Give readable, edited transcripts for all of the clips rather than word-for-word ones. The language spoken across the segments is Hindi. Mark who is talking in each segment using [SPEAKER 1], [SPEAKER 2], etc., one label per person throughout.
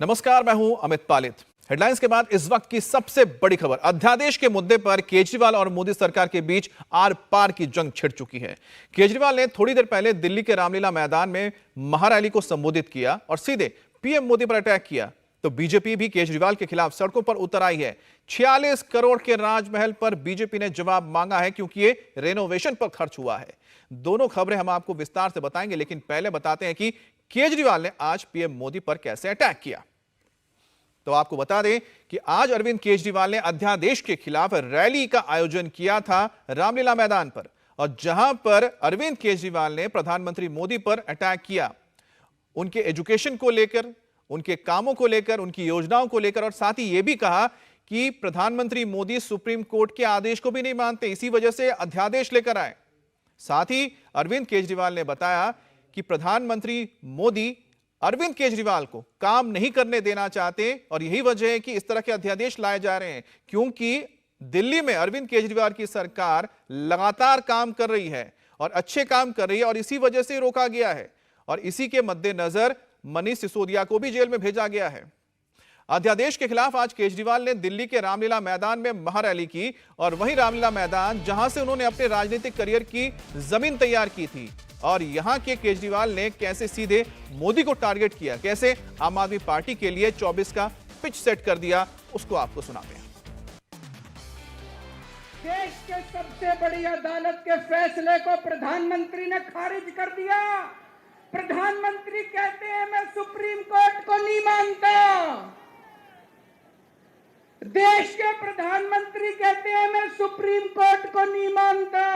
[SPEAKER 1] नमस्कार, मैं हूं अमित पालित। हेडलाइंस के बाद इस वक्त की सबसे बड़ी खबर। अध्यादेश के मुद्दे पर केजरीवाल और मोदी सरकार के बीच आर पार की जंग छिड़ चुकी है। केजरीवाल ने थोड़ी देर पहले दिल्ली के रामलीला मैदान में महारैली को संबोधित किया और सीधे पीएम मोदी पर अटैक किया। तो बीजेपी भी केजरीवाल के खिलाफ सड़कों पर उतर आई है। 46 करोड़ के राजमहल पर बीजेपी ने जवाब मांगा है क्योंकि ये रेनोवेशन पर खर्च हुआ है। दोनों खबरें हम आपको विस्तार से बताएंगे, लेकिन पहले बताते हैं कि केजरीवाल ने आज पीएम मोदी पर कैसे अटैक किया। तो आपको बता दें कि आज अरविंद केजरीवाल ने अध्यादेश के खिलाफ रैली का आयोजन किया था रामलीला मैदान पर, और जहां पर अरविंद केजरीवाल ने प्रधानमंत्री मोदी पर अटैक किया, उनके एजुकेशन को लेकर, उनके कामों को लेकर, उनकी योजनाओं को लेकर, और साथ ही यह भी कहा कि प्रधानमंत्री मोदी सुप्रीम कोर्ट के आदेश को भी नहीं मानते, इसी वजह से अध्यादेश लेकर आए। साथ ही अरविंद केजरीवाल ने बताया कि प्रधानमंत्री मोदी अरविंद केजरीवाल को काम नहीं करने देना चाहते, और यही वजह है कि इस तरह के अध्यादेश लाए जा रहे हैं, क्योंकि दिल्ली में अरविंद केजरीवाल की सरकार लगातार काम कर रही है और अच्छे काम कर रही है, और इसी वजह से रोका गया है। और इसी के मद्देनजर मनीष सिसोदिया को भी जेल में भेजा गया है। अध्यादेश के खिलाफ आज केजरीवाल ने दिल्ली के रामलीला मैदान में महारैली की, और वही रामलीला मैदान जहां से उन्होंने अपने राजनीतिक करियर की जमीन तैयार की थी। और यहां के केजरीवाल ने कैसे सीधे मोदी को टारगेट किया, कैसे आम आदमी पार्टी के लिए 24 का पिच सेट कर दिया, उसको आपको सुनाते हैं।
[SPEAKER 2] देश के सबसे बड़ी अदालत के फैसले को प्रधानमंत्री ने खारिज कर दिया। प्रधानमंत्री कहते हैं मैं सुप्रीम कोर्ट को नहीं मानता। देश के प्रधानमंत्री कहते हैं मैं सुप्रीम कोर्ट को नहीं मानता।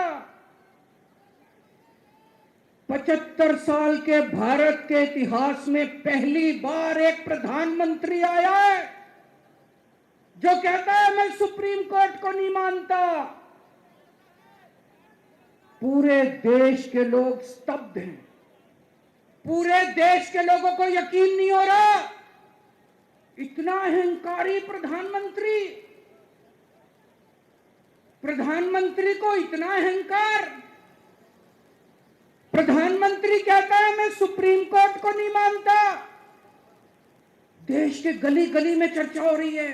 [SPEAKER 2] 75 साल के भारत के इतिहास में पहली बार एक प्रधानमंत्री आया है जो कहता है मैं सुप्रीम कोर्ट को नहीं मानता। पूरे देश के लोग स्तब्ध हैं। पूरे देश के लोगों को यकीन नहीं हो रहा, इतना अहंकारी प्रधानमंत्री, प्रधानमंत्री को इतना अहंकार। प्रधानमंत्री कहता है मैं सुप्रीम कोर्ट को नहीं मानता। देश के गली गली में चर्चा हो रही है,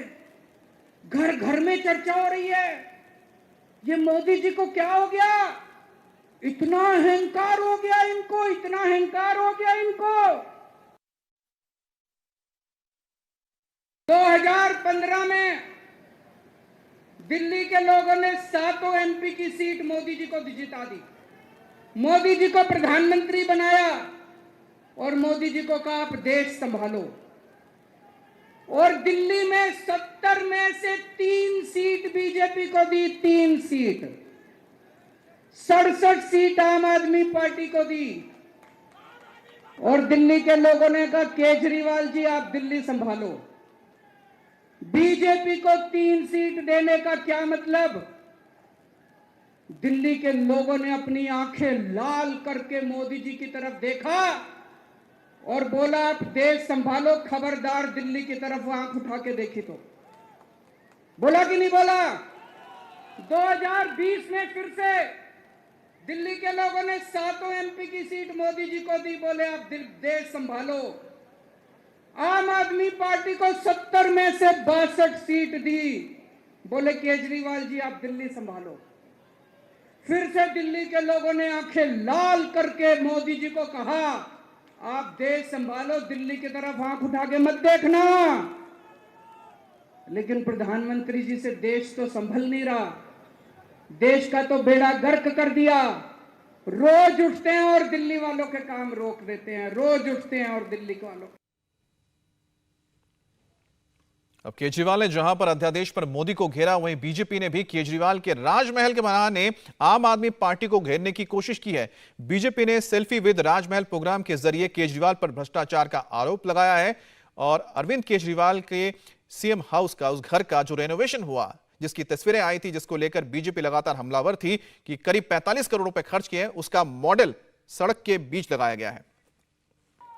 [SPEAKER 2] घर घर में चर्चा हो रही है, ये मोदी जी को क्या हो गया, इतना अहंकार हो गया इनको, इतना अहंकार हो गया इनको। 2015 में दिल्ली के लोगों ने 7 एमपी की सीट मोदी जी को जिता दी, मोदी जी को प्रधानमंत्री बनाया, और मोदी जी को कहा आप देश संभालो। और दिल्ली में 70 में से 3 सीट बीजेपी को दी, 3 सीट, 67 सीट आम आदमी पार्टी को दी। और दिल्ली के लोगों ने कहा केजरीवाल जी आप दिल्ली संभालो। बीजेपी को 3 सीट देने का क्या मतलब? दिल्ली के लोगों ने अपनी आंखें लाल करके मोदी जी की तरफ देखा और बोला आप देश संभालो, खबरदार दिल्ली की तरफ आंख उठा के देखी तो। बोला कि नहीं बोला? 2020 में फिर से दिल्ली के लोगों ने 7 एमपी की सीट मोदी जी को दी, बोले आप देश संभालो। आम आदमी पार्टी को 70 में से 62 सीट दी, बोले केजरीवाल जी आप दिल्ली संभालो। फिर से दिल्ली के लोगों ने आंखें लाल करके मोदी जी को कहा आप देश संभालो, दिल्ली की तरफ आंख उठा के मत देखना। लेकिन प्रधानमंत्री जी से देश तो संभल नहीं रहा, देश का तो बेड़ा गर्क कर दिया। रोज उठते हैं और दिल्ली वालों के काम रोक देते हैं, रोज उठते हैं और दिल्ली वालों।
[SPEAKER 1] अब केजरीवाल ने जहां पर अध्यादेश पर मोदी को घेरा, वहीं बीजेपी ने भी केजरीवाल के राजमहल के बहाने आम आदमी पार्टी को घेरने की कोशिश की है। बीजेपी ने सेल्फी विद राजमहल प्रोग्राम के जरिए केजरीवाल पर भ्रष्टाचार का आरोप लगाया है, और अरविंद केजरीवाल के सीएम हाउस का, उस घर का जो रेनोवेशन हुआ, जिसकी तस्वीरें आई थी, जिसको लेकर बीजेपी लगातार हमलावर थी कि करीब 45 करोड़ रुपए खर्च किए, उसका मॉडल सड़क के बीच लगाया गया है।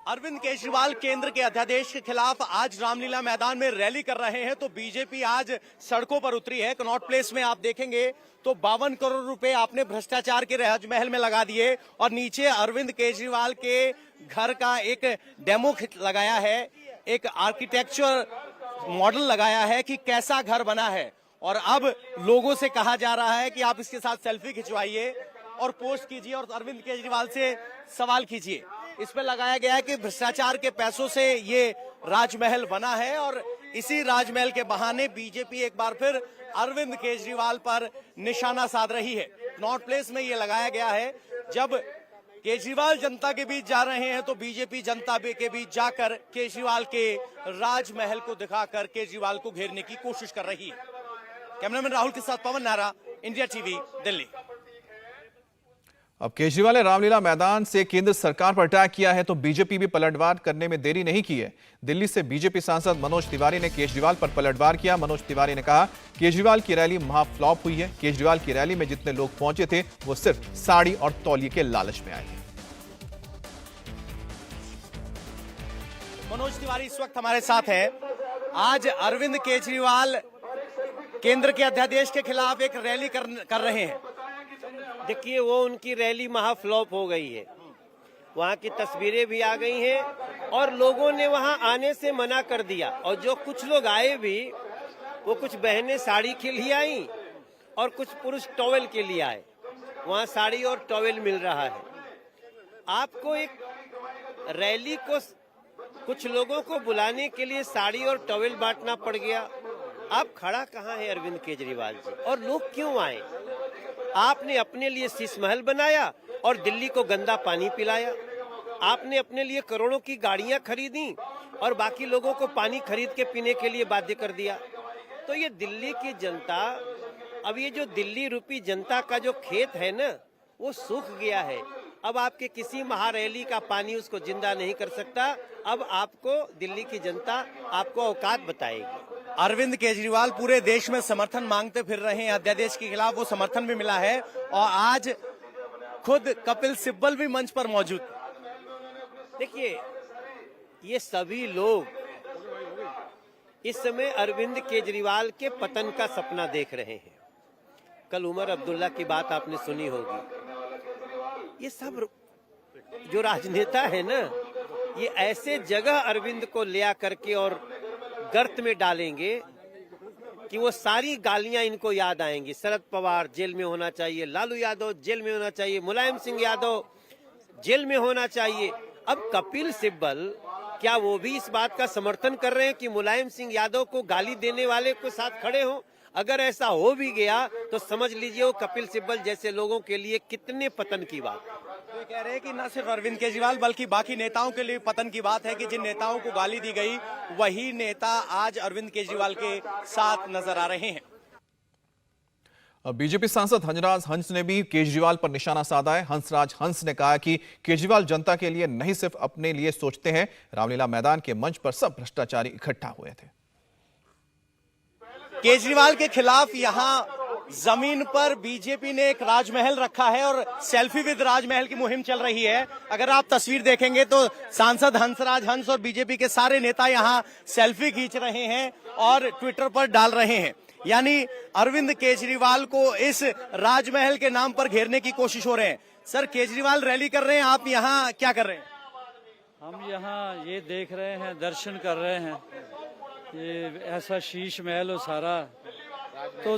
[SPEAKER 3] अरविंद केजरीवाल केंद्र के अध्यादेश के खिलाफ आज रामलीला मैदान में रैली कर रहे हैं, तो बीजेपी आज सड़कों पर उतरी है। कनॉट प्लेस में आप देखेंगे तो 52 करोड़ रुपए आपने भ्रष्टाचार के राजमहल में लगा दिए, और नीचे अरविंद केजरीवाल के घर का एक डेमो लगाया है। एक आर्किटेक्चर मॉडल लगाया है कि कैसा घर बना है, और अब लोगों से कहा जा रहा है कि आप इसके साथ सेल्फी खिंचवाइए और पोस्ट कीजिए और अरविंद केजरीवाल से सवाल कीजिए। इस पे लगाया गया है कि भ्रष्टाचार के पैसों से ये राजमहल बना है, और इसी राजमहल के बहाने बीजेपी एक बार फिर अरविंद केजरीवाल पर निशाना साध रही है। नॉर्थ प्लेस में ये लगाया गया है, जब केजरीवाल जनता के बीच जा रहे हैं तो बीजेपी जनता के बीच जाकर केजरीवाल के राजमहल को दिखाकर केजरीवाल को घेरने की कोशिश कर रही है। कैमरामैन राहुल के साथ पवन नाहरा, इंडिया टीवी, दिल्ली।
[SPEAKER 1] अब केजरीवाल ने रामलीला मैदान से केंद्र सरकार पर अटैक किया है तो बीजेपी भी पलटवार करने में देरी नहीं की है। दिल्ली से बीजेपी सांसद मनोज तिवारी ने केजरीवाल पर पलटवार किया। मनोज तिवारी ने कहा, केजरीवाल की रैली महाफ्लॉप हुई है। केजरीवाल की रैली में जितने लोग पहुंचे थे वो सिर्फ साड़ी और तौलिए के लालच में आए थे।
[SPEAKER 3] मनोज तिवारी इस वक्त हमारे साथ हैं। आज अरविंद केजरीवाल केंद्र के अध्यादेश के खिलाफ एक रैली कर रहे हैं।
[SPEAKER 4] देखिए, वो उनकी रैली महाफ्लॉप हो गई है। वहाँ की तस्वीरें भी आ गई हैं और लोगों ने वहाँ आने से मना कर दिया, और जो कुछ लोग आए भी, वो कुछ बहनें साड़ी के लिए आई और कुछ पुरुष टॉवेल के लिए आए। वहाँ साड़ी और टॉवेल मिल रहा है। आपको एक रैली को कुछ लोगों को बुलाने के लिए साड़ी और टॉवेल बांटना पड़ गया। आप खड़ा कहाँ है अरविंद केजरीवाल जी? और लोग क्यों आए? आपने अपने लिए शीश महल बनाया और दिल्ली को गंदा पानी पिलाया। आपने अपने लिए करोड़ों की गाड़ियां खरीदी और बाकी लोगों को पानी खरीद के पीने के लिए बाध्य कर दिया। तो ये दिल्ली की जनता, अब ये जो दिल्ली रूपी जनता का जो खेत है ना, वो सूख गया है। अब आपके किसी महारैली का पानी उसको जिंदा नहीं कर सकता। अब आपको दिल्ली की जनता आपको औकात बताएगी।
[SPEAKER 3] अरविंद केजरीवाल पूरे देश में समर्थन मांगते फिर रहे हैं अध्यादेश के खिलाफ, वो समर्थन भी मिला है, और आज खुद कपिल सिब्बल भी मंच पर मौजूद।
[SPEAKER 4] देखिए, ये सभी लोग इस समय अरविंद केजरीवाल के पतन का सपना देख रहे हैं। कल उमर अब्दुल्ला की बात आपने सुनी होगी। ये सब जो राजनेता है ना, ये ऐसे जगह अरविंद को ले आकर के और गर्त में डालेंगे कि वो सारी गालियां इनको याद आएंगी। शरद पवार जेल में होना चाहिए, लालू यादव जेल में होना चाहिए, मुलायम सिंह यादव जेल में होना चाहिए। अब कपिल सिब्बल, क्या वो भी इस बात का समर्थन कर रहे हैं कि मुलायम सिंह यादव को गाली देने वाले के साथ खड़े हों? अगर ऐसा हो भी गया तो समझ लीजिए वो कपिल सिब्बल जैसे लोगों के लिए कितने पतन की बात।
[SPEAKER 3] तो ये कह रहे हैं कि न सिर्फ अरविंद केजरीवाल बल्कि बाकी नेताओं के लिए पतन की बात है कि जिन नेताओं को गाली दी गई वही नेता आज अरविंद केजरीवाल के साथ नजर आ रहे हैं।
[SPEAKER 1] बीजेपी सांसद हंसराज हंस ने भी केजरीवाल पर निशाना साधा है। हंसराज हंस ने कहा कि केजरीवाल जनता के लिए नहीं सिर्फ अपने लिए सोचते हैं। रामलीला मैदान के मंच पर सब भ्रष्टाचारी इकट्ठा हुए थे।
[SPEAKER 3] केजरीवाल के खिलाफ यहाँ जमीन पर बीजेपी ने एक राजमहल रखा है और सेल्फी विद राजमहल की मुहिम चल रही है। अगर आप तस्वीर देखेंगे तो सांसद हंसराज हंस और बीजेपी के सारे नेता यहाँ सेल्फी खींच रहे हैं और ट्विटर पर डाल रहे हैं। यानी अरविंद केजरीवाल को इस राजमहल के नाम पर घेरने की कोशिश हो रहे हैं। सर, केजरीवाल रैली कर रहे हैं, आप यहाँ क्या कर रहे हैं?
[SPEAKER 5] हम यहाँ ये देख रहे हैं, दर्शन कर रहे हैं। ये ऐसा शीश महल हो सारा, तो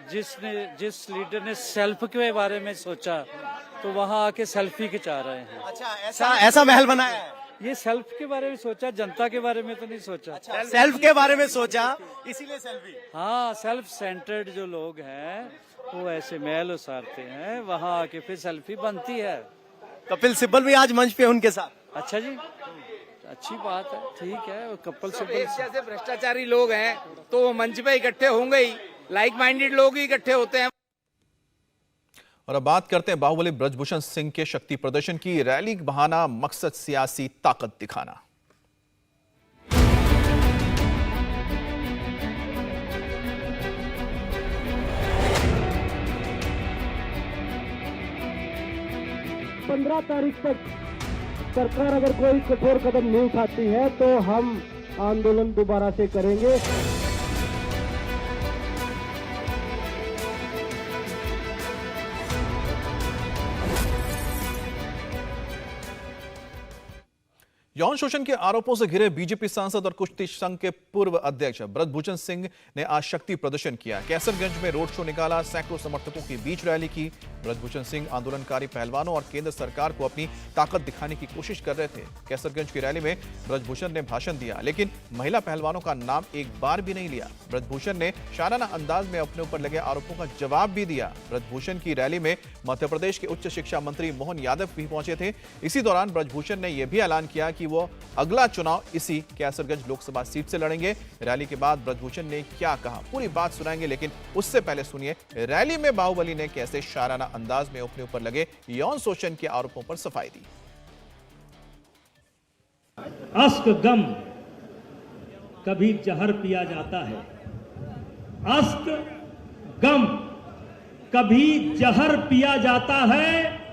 [SPEAKER 5] जिस लीडर ने सेल्फ के बारे में सोचा तो वहाँ आके सेल्फी खिंचा रहे हैं।
[SPEAKER 3] अच्छा, ऐसा महल बनाया है?
[SPEAKER 5] ये सेल्फ के बारे में सोचा, जनता के बारे में तो नहीं सोचा।
[SPEAKER 3] अच्छा, सेल्फ के बारे में सोचा, इसीलिए सेल्फी।
[SPEAKER 5] हाँ, सेल्फ सेंटर्ड जो लोग हैं वो ऐसे महल उसारते हैं, वहाँ आके फिर सेल्फी बनती है।
[SPEAKER 3] कपिल सिब्बल भी आज मंच पे उनके साथ।
[SPEAKER 5] अच्छा जी, अच्छी बात है, ठीक है। और कपिल
[SPEAKER 6] सब
[SPEAKER 5] सिब्बल
[SPEAKER 6] एक जैसे भ्रष्टाचारी लोग हैं तो वो मंच पे इकट्ठे होंगे ही, लाइक माइंडेड लोग ही इकट्ठे होते हैं।
[SPEAKER 1] और अब बात करते हैं बाहुबली ब्रजभूषण सिंह के शक्ति प्रदर्शन की। रैली बहाना, मकसद सियासी ताकत दिखाना।
[SPEAKER 7] पंद्रह तारीख तक सरकार अगर कोई कठोर कदम नहीं उठाती है तो हम आंदोलन दोबारा से करेंगे।
[SPEAKER 1] यौन शोषण के आरोपों से घिरे बीजेपी सांसद और कुश्ती संघ के पूर्व अध्यक्ष ब्रजभूषण सिंह ने आज शक्ति प्रदर्शन किया। कैसरगंज में रोड शो निकाला, सैकड़ों समर्थकों के बीच रैली की। ब्रजभूषण सिंह आंदोलनकारी पहलवानों और केंद्र सरकार को अपनी ताकत दिखाने की कोशिश कर रहे थे। कैसरगंज की रैली में ब्रजभूषण ने भाषण दिया, लेकिन महिला पहलवानों का नाम एक बार भी नहीं लिया। ब्रजभूषण ने शाराना अंदाज में अपने ऊपर लगे आरोपों का जवाब भी दिया। ब्रजभूषण की रैली में मध्य प्रदेश के उच्च शिक्षा मंत्री मोहन यादव भी पहुंचे थे। इसी दौरान ब्रजभूषण ने यह भी ऐलान किया कि वो अगला चुनाव इसी कैसरगंज लोकसभा सीट से लड़ेंगे। रैली के बाद ब्रजभूषण ने क्या कहा, पूरी बात सुनाएंगे, लेकिन उससे पहले सुनिए रैली में बाहुबली ने कैसे शाराना अंदाज में अपने ऊपर लगे यौन शोषण के आरोपों पर सफाई दी।
[SPEAKER 7] अश्क गम कभी जहर पिया जाता है, अश्क गम कभी जहर पिया जाता है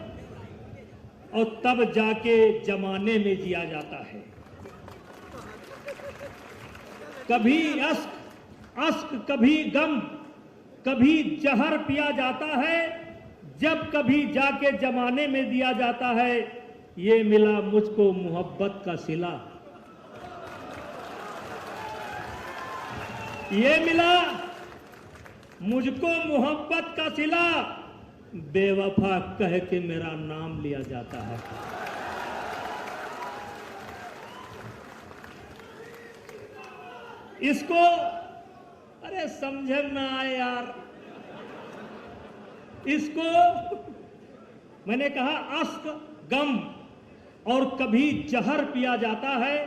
[SPEAKER 7] और तब जाके जमाने में जिया जाता है। कभी अश्क कभी गम कभी जहर पिया जाता है, जब कभी जाके जमाने में दिया जाता है। ये मिला मुझको मोहब्बत का सिला, ये मिला मुझको मोहब्बत का सिला, बेवफा कह के मेरा नाम लिया जाता है। इसको अरे समझ ना आए यार, इसको मैंने कहा अश्क गम और कभी जहर पिया जाता है,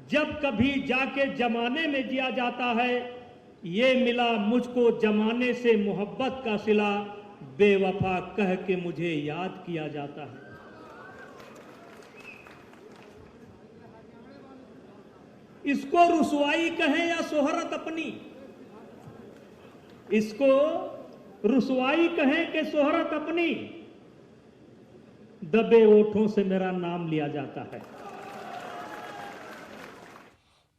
[SPEAKER 7] जब कभी जाके जमाने में जिया जाता है। ये मिला मुझको जमाने से मोहब्बत का सिला, बेवफा कह के मुझे याद किया जाता है। इसको रुसवाई कहें या शोहरत अपनी, इसको रुसवाई कहें कि शोहरत अपनी, दबे ओठों से मेरा नाम लिया जाता है।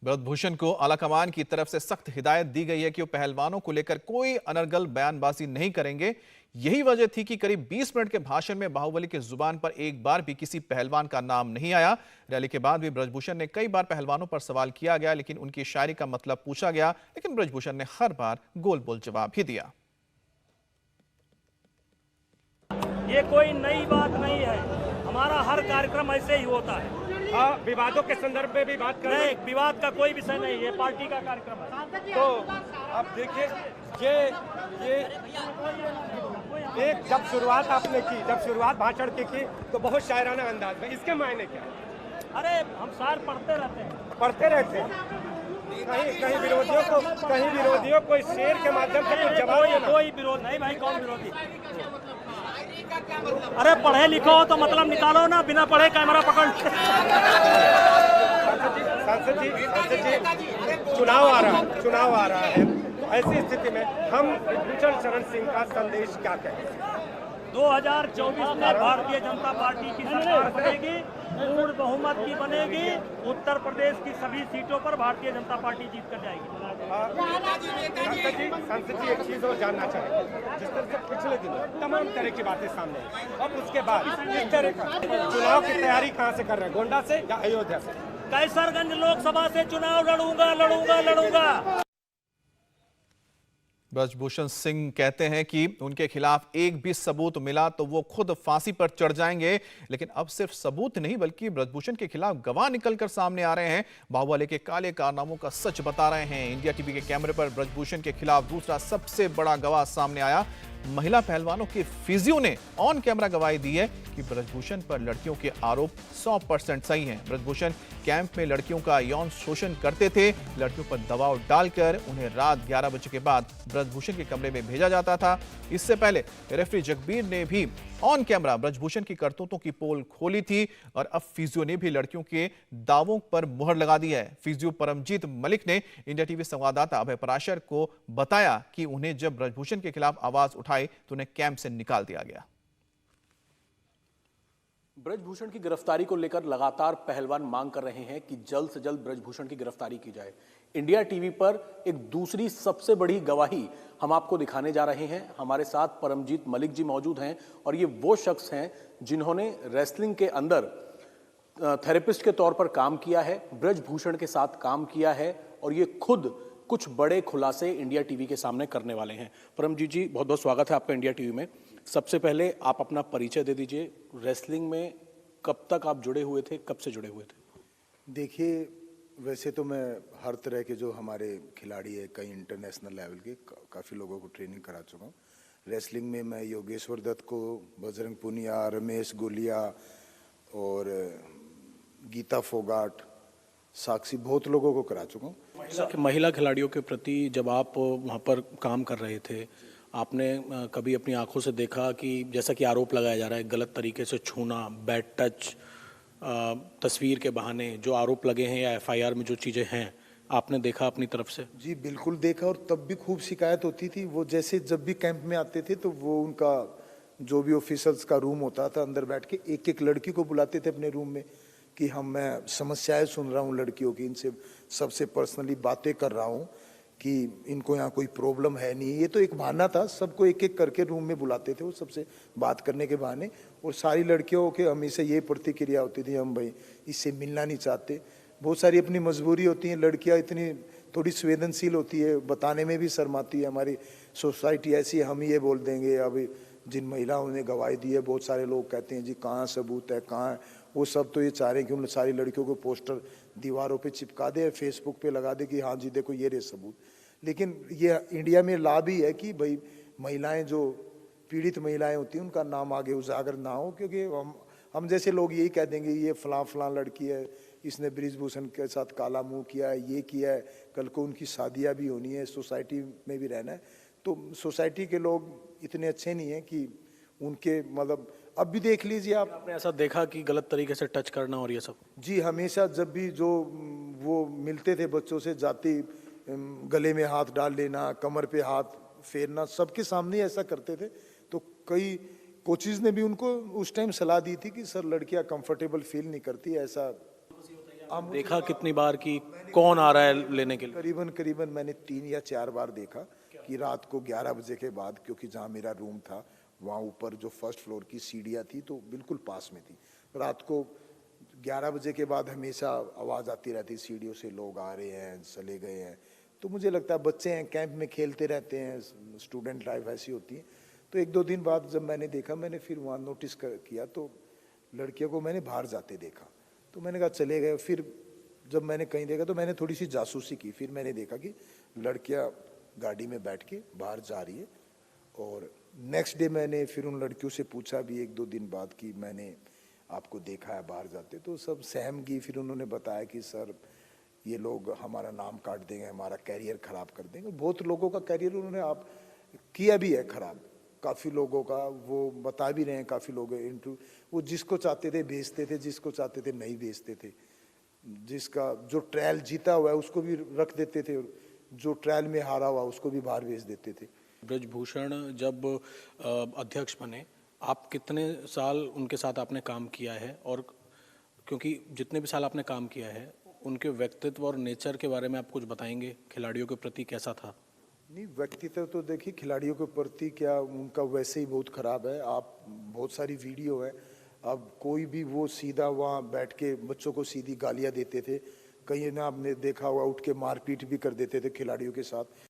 [SPEAKER 1] ब्रजभूषण को आलाकमान की तरफ से सख्त हिदायत दी गई है कि वो पहलवानों को लेकर कोई अनर्गल बयानबाजी नहीं करेंगे। यही वजह थी कि करीब 20 मिनट के भाषण में बाहुबली की जुबान पर एक बार भी किसी पहलवान का नाम नहीं आया। रैली के बाद भी ब्रजभूषण ने कई बार पहलवानों पर सवाल किया गया, लेकिन उनकी शायरी का मतलब पूछा गया, लेकिन ब्रजभूषण ने हर बार गोल बोल जवाब ही दिया।
[SPEAKER 7] ये कोई नई बात नहीं है, हमारा हर कार्यक्रम ऐसे ही होता है।
[SPEAKER 8] विवादों के संदर्भ में भी बात कर रहे हैं।
[SPEAKER 7] विवाद का कोई विषय नहीं, ये पार्टी का कार्यक्रम है।
[SPEAKER 8] तो अब देखिए ये एक जब शुरुआत आपने की, जब शुरुआत भाषण की तो बहुत शायराना अंदाज में, इसके मायने क्या है?
[SPEAKER 7] अरे हम शायर पढ़ते रहते हैं।
[SPEAKER 8] कहीं विरोधियों को इस शेर के माध्यम से कुछ जवाब देना।
[SPEAKER 7] कोई विरोध नहीं भाई, कौन विरोधी? अरे पढ़े लिखो हो तो मतलब निकालो ना, बिना पढ़े कैमरा पकड़।
[SPEAKER 8] सांसद जी चुनाव आ रहा है, तो ऐसी स्थिति में हम ब्रजभूषण शरण सिंह का संदेश क्या कहें?
[SPEAKER 7] 2024 में भारतीय जनता पार्टी की सरकार बनेगी, पूर्ण बहुमत की बनेगी। उत्तर प्रदेश की सभी सीटों पर भारतीय जनता पार्टी जीत कर जाएगी।
[SPEAKER 8] सांसद जी एक चीज और जानना चाहेंगे, जिस तरह से पिछले दिनों तमाम तरह की बातें सामने आई, अब उसके बाद किस तरह का चुनाव की तैयारी कहाँ से कर रहे हैं, गोंडा से या अयोध्या से?
[SPEAKER 7] कैसरगंज लोकसभा से चुनाव लड़ूंगा।
[SPEAKER 1] ब्रजभूषण सिंह कहते हैं कि उनके खिलाफ एक भी सबूत मिला तो वो खुद फांसी पर चढ़ जाएंगे, लेकिन अब सिर्फ सबूत नहीं बल्कि ब्रजभूषण के खिलाफ गवाह निकलकर सामने आ रहे हैं। बाहुबली के काले कारनामों का सच बता रहे हैं। इंडिया टीवी के कैमरे पर ब्रजभूषण के खिलाफ दूसरा सबसे बड़ा गवाह सामने आया। महिला पहलवानों के फिजियो ने ऑन कैमरा गवाही दी है कि ब्रजभूषण पर लड़कियों के आरोप 100% सही हैं। ब्रजभूषण कैंप में लड़कियों का यौन शोषण करते थे। लड़कियों पर दबाव डालकर उन्हें रात 11 बजे के बाद ब्रजभूषण के कमरे में भेजा जाता था। इससे पहले रेफरी जगबीर ने भी ऑन कैमरा ब्रजभूषण की करतूतों की पोल खोली थी और अब फिजियो ने भी लड़कियों के दावों पर मुहर लगा दी है। फिजियो परमजीत मलिक ने इंडिया टीवी संवाददाता अभय पराशर को बताया कि उन्हें जब ब्रजभूषण के खिलाफ आवाज उठाई तो उन्हें कैंप से निकाल दिया गया।
[SPEAKER 9] ब्रजभूषण की गिरफ्तारी को लेकर लगातार पहलवान मांग कर रहे हैं कि जल्द से जल्द ब्रजभूषण की गिरफ्तारी की जाए। इंडिया टीवी पर एक दूसरी सबसे बड़ी गवाही हम आपको दिखाने जा रहे हैं। हमारे साथ परमजीत मलिक जी मौजूद हैं और ये वो शख्स हैं जिन्होंने रेसलिंग के अंदर थेरेपिस्ट के तौर पर काम किया है, ब्रजभूषण के साथ काम किया है और ये खुद कुछ बड़े खुलासे इंडिया टीवी के सामने करने वाले हैं। परमजीत जी, बहुत बहुत स्वागत है आपका इंडिया टीवी में। सबसे पहले आप अपना परिचय दे दीजिए। रेसलिंग में कब तक आप जुड़े हुए थे, कब से जुड़े हुए थे?
[SPEAKER 10] देखिए, वैसे तो मैं हर तरह के जो हमारे खिलाड़ी है, कई इंटरनेशनल लेवल के काफ़ी लोगों को ट्रेनिंग करा चुका हूँ। रेसलिंग में मैं योगेश्वर दत्त को, बजरंग पुनिया, रमेश गोलिया और गीता फोगाट, साक्षी, बहुत लोगों को करा चुका हूँ।
[SPEAKER 9] महिला खिलाड़ियों के प्रति जब आप वहाँ पर काम कर रहे थे, आपने कभी अपनी आंखों से देखा कि जैसा कि आरोप लगाया जा रहा है गलत तरीके से छूना, बैड टच, तस्वीर के बहाने जो आरोप लगे हैं या एफआईआर में जो चीज़ें हैं, आपने देखा अपनी तरफ से?
[SPEAKER 10] जी बिल्कुल देखा, और तब भी खूब शिकायत होती थी। वो जैसे जब भी कैंप में आते थे तो वो उनका जो भी ऑफिसर्स का रूम होता था, अंदर बैठ के एक एक लड़की को बुलाते थे अपने रूम में कि मैं समस्याएं सुन रहा हूँ लड़कियों की, इनसे सबसे पर्सनली बातें कर रहा हूँ कि इनको यहाँ कोई प्रॉब्लम है नहीं। ये तो एक बहाना था, सबको एक एक करके रूम में बुलाते थे वो सबसे बात करने के बहाने, और सारी लड़कियों के हमेशा ये प्रतिक्रिया होती थी, हम भाई इससे मिलना नहीं चाहते। बहुत सारी अपनी मजबूरी होती है, लड़कियाँ इतनी थोड़ी संवेदनशील होती है, बताने में भी शर्माती है। हमारी सोसाइटी ऐसी है, हम ये बोल देंगे। अभी जिन महिलाओं ने गवाही दी है, बहुत सारे लोग कहते हैं जी कहाँ सबूत है, कहाँ है, वो सब तो ये चाह रहे हैं कि उन सारी लड़कियों को पोस्टर दीवारों पे चिपका दे, फेसबुक पे लगा दे कि हाँ जी देखो ये रहे सबूत। लेकिन ये इंडिया में लाभ ही है कि भाई महिलाएं, जो पीड़ित महिलाएं होती हैं, उनका नाम आगे उजागर ना हो, क्योंकि हम जैसे लोग यही कह देंगे ये फलां लड़की है, इसने ब्रिजभूषण के साथ काला मुंह किया है, ये किया है, कल को उनकी शादियाँ भी होनी है, सोसाइटी में भी रहना है। तो सोसाइटी के लोग इतने अच्छे नहीं हैं कि उनके मतलब, अब भी देख लीजिए
[SPEAKER 9] आपने ऐसा देखा कि गलत तरीके से टच करना और ये सब?
[SPEAKER 10] जी, हमेशा जब भी जो वो मिलते थे बच्चों से, जाती गले में हाथ डाल लेना, कमर पे हाथ फेरना, सबके सामने ऐसा करते थे। तो कई कोचेज ने भी उनको उस टाइम सलाह दी थी कि सर लड़कियां कंफर्टेबल फील नहीं करती ऐसा।
[SPEAKER 9] आप देखा कितनी बार कि कौन आ रहा है लेने के लिए?
[SPEAKER 10] करीबन मैंने 3 या 4 बार देखा कि रात को 11 बजे के बाद, क्योंकि जहाँ मेरा रूम था वहाँ ऊपर जो फर्स्ट फ्लोर की सीढ़ियाँ थी तो बिल्कुल पास में थी। रात को 11 बजे के बाद हमेशा आवाज़ आती रहती सीढ़ियों से, लोग आ रहे हैं, चले गए हैं। तो मुझे लगता है बच्चे हैं, कैंप में खेलते रहते हैं, स्टूडेंट लाइफ ऐसी होती है। तो 1-2 दिन बाद जब मैंने देखा, मैंने फिर वहाँ नोटिस किया तो लड़कियों को मैंने बाहर जाते देखा। तो मैंने कहा चले गए। फिर जब मैंने कहीं देखा तो मैंने थोड़ी सी जासूसी की, फिर मैंने देखा कि लड़कियाँ गाड़ी में बैठ के बाहर जा रही है। और नेक्स्ट डे मैंने फिर उन लड़कियों से पूछा भी 1-2 दिन बाद कि मैंने आपको देखा है बाहर जाते, तो सब सहम गई। फिर उन्होंने बताया कि सर ये लोग हमारा नाम काट देंगे, हमारा कैरियर ख़राब कर देंगे। बहुत लोगों का कैरियर उन्होंने आप किया भी है ख़राब, काफ़ी लोगों का, वो बता भी रहे हैं। काफ़ी लोग इंटरव्यू, वो जिसको चाहते थे भेजते थे, जिसको चाहते थे नहीं भेजते थे। जिसका जो ट्रायल जीता हुआ है उसको भी रख देते थे, जो ट्रायल में हारा हुआ उसको भी बाहर भेज देते थे।
[SPEAKER 9] ब्रजभूषण जब अध्यक्ष बने, आप कितने साल उनके साथ आपने काम किया है? और क्योंकि जितने भी साल आपने काम किया है, उनके व्यक्तित्व और नेचर के बारे में आप कुछ बताएंगे? खिलाड़ियों के प्रति कैसा था?
[SPEAKER 10] नहीं, व्यक्तित्व तो देखिए खिलाड़ियों के प्रति क्या, उनका वैसे ही बहुत ख़राब है। आप बहुत सारी वीडियो है, अब कोई भी वो सीधा वहाँ बैठ के बच्चों को सीधी गालियाँ देते थे। कहीं ना आपने देखा हुआ उठ के मारपीट भी कर देते थे खिलाड़ियों के साथ।